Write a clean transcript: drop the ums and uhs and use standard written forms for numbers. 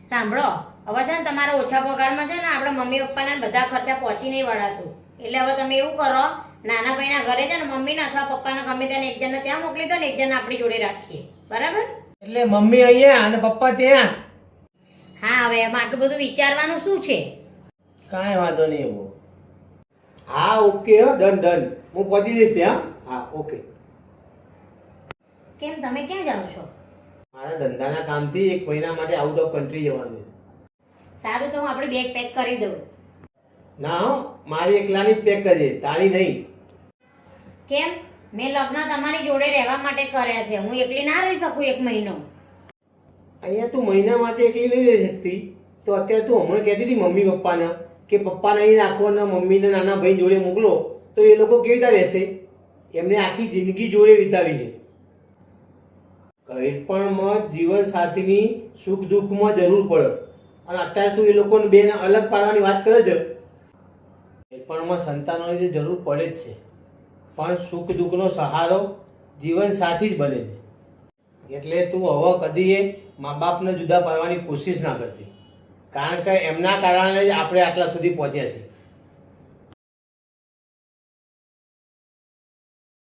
સાંભળો, હવે છે ને તમારા ઓછા પગારમાં છે ને આપણા મમ્મી પપ્પાના બધા ખર્ચા પહોંચી નહીં વળાતું. એટલે હવે તમે એવું કરો, નાના ભાઈના ઘરે છે ને મમ્મીને અથવા પપ્પાને ગમે તેને એક જણને ત્યાં મોકલી દો ને એક જણને આપણી જોડે રાખીએ, બરાબર? એટલે મમ્મી અહીંયા અને પપ્પા ત્યાં. હા, હવે એમાં આટલું બધું વિચારવાનું શું છે? કાંઈ વાંધો નહીં એવો. હા ઓકે, ડન ડન, હું પહોંચી જઈશ ત્યાં. હા ઓકે. કેમ, તમે ક્યાં જાઓ છો? મારા ધંધાના કામથી 1 મહિના માટે આઉટ ઓફ કન્ટ્રી જવાનું. સારું, તો હું આપણી બેગ પેક કરી દઉં. ના હો, મારી એકલાની જ પેક કરજે, તારી નહીં. કેમ? મેં લગ્ન તમારી જોડે રહેવા માટે કર્યા છે. હું એકલી ના રહી શકું 1 મહિનો. અહીંયા તું મહિના માટે એકલી નહીં રહી શકતી, તો અત્યારે તું હમણાં કહેતી હતી મમ્મી પપ્પાને કે પપ્પાને અહીં રાખો ને મમ્મીને નાના ભાઈ જોડે મોકલો, તો એ લોકો કેવી રીતે રહેશે? એમને આખી જિંદગી જોડે વિતાવી છે. કંઈ પણ જીવન સાથીની સુખ દુઃખમાં જરૂર પડે, અને અત્યારે તું એ લોકોને બેને અલગ પાડવાની વાત કરે છે. કંઈ પણ સંતાનોની તો જરૂર પડે જ છે, પણ સુખ દુઃખનો સહારો જીવન સાથી જ બને છે. એટલે તું હવે કદી મા બાપને જુદા પાડવાની કોશિશ ના કરતી, કારણ કે એમના કારણે જ આપણે આટલા સુધી પહોંચ્યા છીએ.